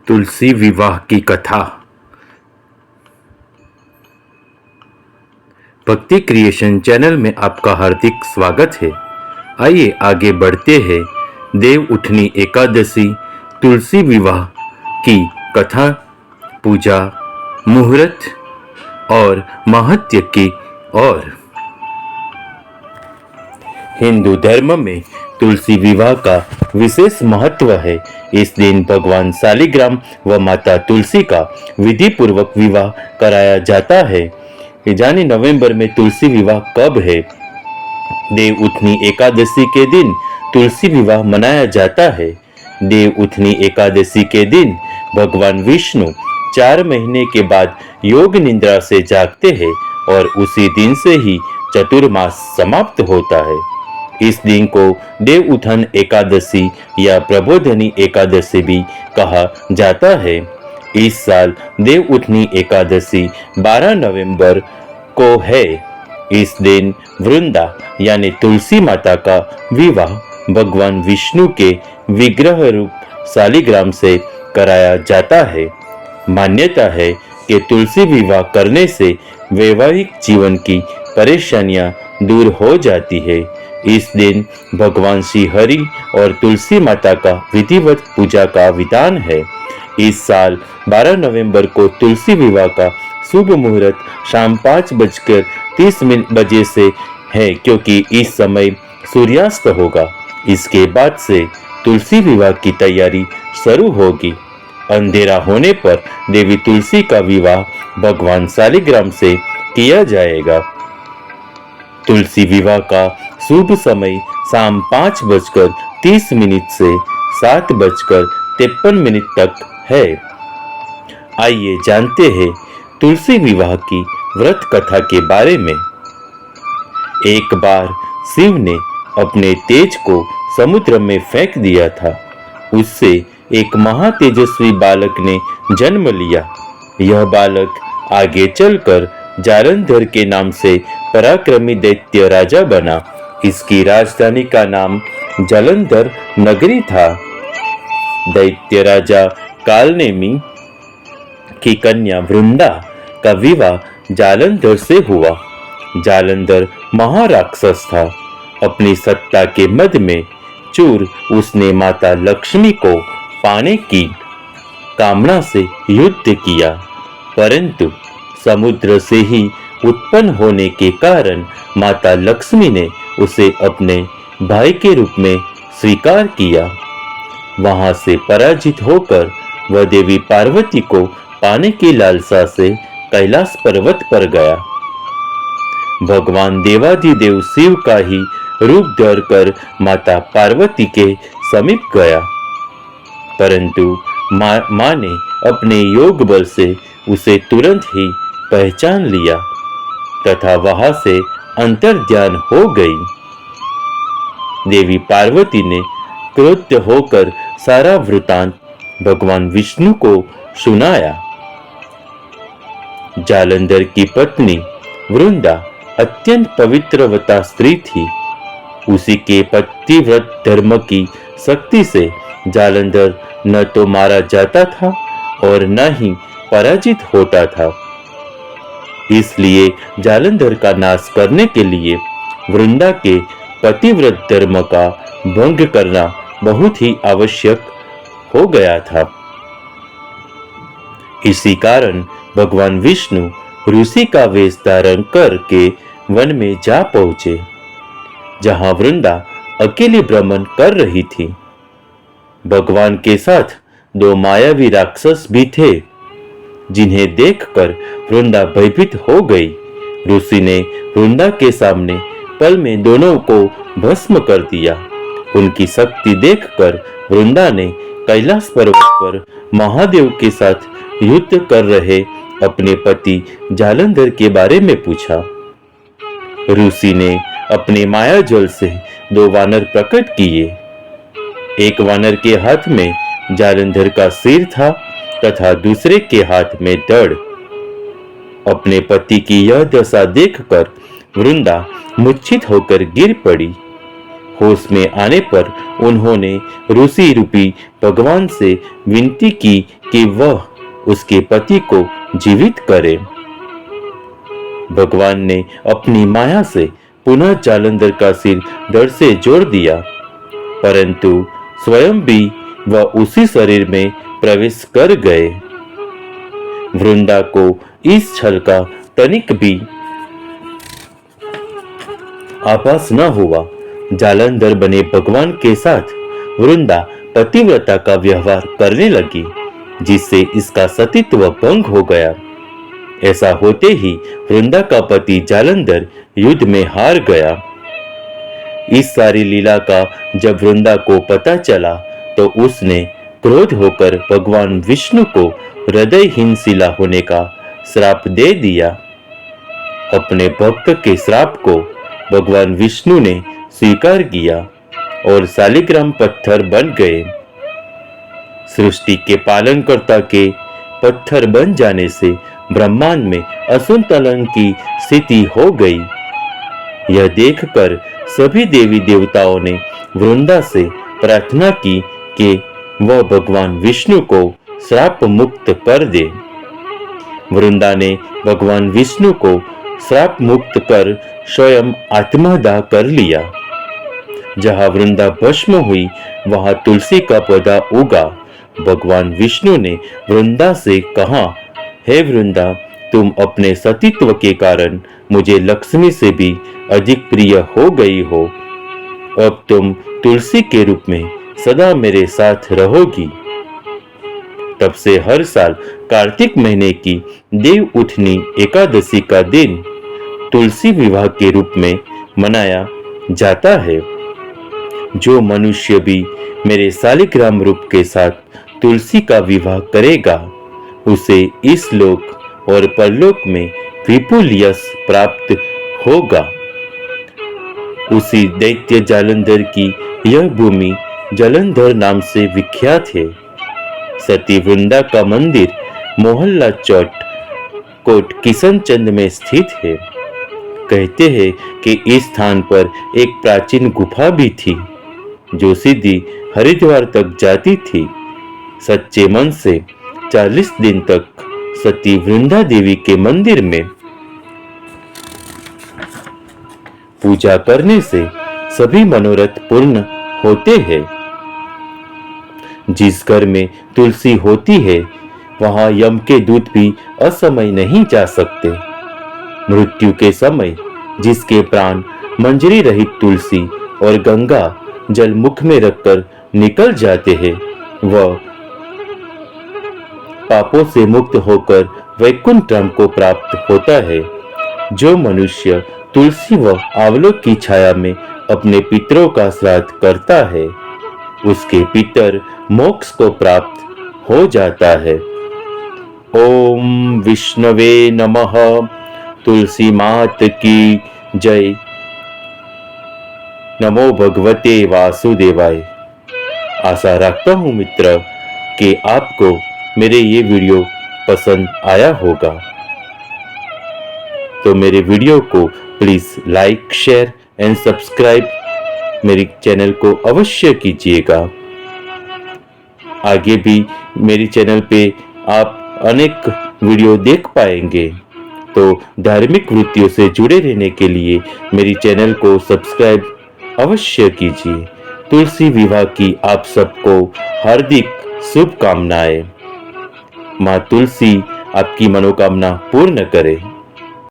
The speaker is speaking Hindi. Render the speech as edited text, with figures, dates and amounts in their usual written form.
तुलसी विवाह की कथा। भक्ति क्रिएशन चैनल में आपका हार्दिक स्वागत है। आइए आगे बढ़ते हैं। देव उठनी एकादशी तुलसी विवाह की कथा, पूजा, मुहूर्त और महत्व की ओर। हिंदू धर्म में तुलसी विवाह का विशेष महत्व है। इस दिन भगवान शालिग्राम व माता तुलसी का विधि पूर्वक विवाह कराया जाता है। जाने नवंबर में तुलसी विवाह कब है? देव उठनी एकादशी के दिन तुलसी विवाह मनाया जाता है। देव उठनी एकादशी के दिन भगवान विष्णु 4 महीने के बाद योग निद्रा से जागते हैं और उसी दिन से ही चतुर्मास समाप्त होता है। इस दिन को देव उठन एकादशी या प्रबोधनी एकादशी भी कहा जाता है। इस साल देव उठनी एकादशी 12 नवंबर को है। इस दिन वृंदा यानी तुलसी माता का विवाह भगवान विष्णु के विग्रह रूप शालिग्राम से कराया जाता है। मान्यता है कि तुलसी विवाह करने से वैवाहिक जीवन की परेशानियां दूर हो जाती है। इस दिन भगवान श्री हरि और तुलसी माता का विधिवत पूजा का विधान है। इस साल 12 नवंबर को तुलसी विवाह का शुभ मुहूर्त शाम 5:30 बजे से है, क्योंकि इस समय सूर्यास्त होगा। इसके बाद से तुलसी विवाह की तैयारी शुरू होगी। अंधेरा होने पर देवी तुलसी का विवाह भगवान शालिग्राम से किया जाएगा। तुलसी विवाह का शुभ समय शाम 5:30 से 7:53 तक है। आइए जानते हैं तुलसी विवाह की व्रत कथा के बारे में। एक बार शिव ने अपने तेज को समुद्र में फेंक दिया था। उससे एक महातेजस्वी बालक ने जन्म लिया। यह बालक आगे चलकर जालंधर के नाम से पराक्रमी दैत्य राजा बना। इसकी राजधानी का नाम जालंधर नगरी था। दैत्य राजा कालनेमी की कन्या वृंदा का विवाह जालंधर से हुआ। जालंधर महाराक्षस था। अपनी सत्ता के मद में चूर उसने माता लक्ष्मी को पाने की कामना से युद्ध किया, परंतु समुद्र से ही उत्पन्न होने के कारण माता लक्ष्मी ने उसे अपने भाई के रूप में स्वीकार किया। वहां से पराजित होकर वह देवी पार्वती को पाने की लालसा से कैलाश पर्वत पर गया। भगवान देवाधिदेव शिव का ही रूप धरकर माता पार्वती के समीप गया, परंतु मां ने अपने योग बल से उसे तुरंत ही पहचान लिया तथा वहां से अंतर्ध्यान हो गई। देवी पार्वती ने क्रुद्ध होकर सारा वृतांत भगवान विष्णु को सुनाया। जालंधर की पत्नी वृंदा अत्यंत पवित्रवता स्त्री थी। उसी के पतिव्रत धर्म की शक्ति से जालंधर न तो मारा जाता था और न ही पराजित होता था। इसलिए जालंधर का नाश करने के लिए वृंदा के पतिव्रत धर्म का भंग करना बहुत ही आवश्यक हो गया था। इसी कारण भगवान विष्णु ऋषि का वेश धारण करके वन में जा पहुंचे, जहां वृंदा अकेली भ्रमण कर रही थी। भगवान के साथ 2 मायावी राक्षस भी थे, जिन्हें देखकर वृंदा भयभीत हो गई। ऋषि ने वृंदा के सामने पल में दोनों को भस्म कर दिया। उनकी शक्ति देखकर वृंदा ने कैलाश पर्वत पर महादेव के साथ युद्ध कर रहे अपने पति जालंधर के बारे में पूछा। ऋषि ने अपने माया जल से 2 वानर प्रकट किए। एक वानर के हाथ में जालंधर का सिर था तथा दूसरे के हाथ में धड़। अपने पति की यह दशा देखकर वृंदा मूर्छित होकर गिर पड़ी। होश में आने पर उन्होंने ऋषि रूपी भगवान से विनती की कि वह उसके पति को जीवित करे। भगवान ने अपनी माया से पुनः जालंधर का सिर धड़ से जोड़ दिया, परंतु स्वयं भी वह उसी शरीर में प्रवेश कर गए। वृंदा को इस छल का तनिक भी आभास न हुआ। जालंधर बने भगवान के साथ वृंदा पतिव्रता का व्यवहार करने लगी, जिससे इसका सतीत्व भंग हो गया। ऐसा होते ही वृंदा का पति जालंधर युद्ध में हार गया। इस सारी लीला का जब वृंदा को पता चला तो उसने क्रोध होकर भगवान विष्णु को हृदयहीन शिला होने का श्राप दे दिया। अपने भक्त के श्राप को भगवान विष्णु ने स्वीकार किया और शालिग्राम पत्थर बन गए। सृष्टि के पालनकर्ता के पत्थर बन जाने से ब्रह्मांड में असंतुलन की स्थिति हो गई। यह देखकर सभी देवी देवताओं ने वृंदा से प्रार्थना की कि वह भगवान विष्णु को श्राप मुक्त कर दे। वृंदा ने भगवान विष्णु को श्राप मुक्त कर स्वयं आत्मदाह कर लिया। जहां वृंदा भस्म हुई वहां तुलसी का पौधा उगा। भगवान विष्णु ने वृंदा से कहा, हे वृंदा, तुम अपने सतीत्व के कारण मुझे लक्ष्मी से भी अधिक प्रिय हो गई हो। अब तुम तुलसी के रूप में सदा मेरे साथ रहोगी। तब से हर साल कार्तिक महीने की देव उठनी एकादशी का दिन तुलसी विवाह के रूप में मनाया जाता है। जो मनुष्य भी मेरे शालिग्राम रूप के साथ तुलसी का विवाह करेगा उसे इस लोक और परलोक में विपुल यश प्राप्त होगा। उसी दैत्य जालंधर की यह भूमि जालंधर नाम से विख्यात है। सती वृंदा का मंदिर मोहल्ला चौट कोट किशनचंद में स्थित है। कहते हैं कि इस स्थान पर एक प्राचीन गुफा भी थी जो सीधी हरिद्वार तक जाती थी। सच्चे मन से 40 दिन तक सती वृंदा देवी के मंदिर में पूजा करने से सभी मनोरथ पूर्ण होते हैं। जिस घर में तुलसी होती है वहां यम के दूत भी असमय नहीं जा सकते। मृत्यु के समय जिसके प्राण मंजरी रहित तुलसी और गंगा जल मुख में रखकर निकल जाते हैं वह पापों से मुक्त होकर वैकुंठ धाम को प्राप्त होता है। जो मनुष्य तुलसी व आंवलों की छाया में अपने पितरों का श्राद्ध करता है उसके पितर मोक्ष को प्राप्त हो जाता है। ओम विष्णवे नमः। तुलसी मात की जय। नमो भगवते वासुदेवाय। आशा रखता हूं मित्र कि आपको मेरे ये वीडियो पसंद आया होगा। तो मेरे वीडियो को please like, share and subscribe मेरे चैनल को अवश्य कीजिएगा। आगे भी मेरे चैनल पे आप अनेक वीडियो देख पाएंगे। तो धार्मिक वृत्तियों से जुड़े रहने के लिए मेरे चैनल को सब्सक्राइब अवश्य कीजिए। तुलसी विवाह की आप सबको हार्दिक शुभकामनाएं। माँ तुलसी आपकी मनोकामना पूर्ण करे।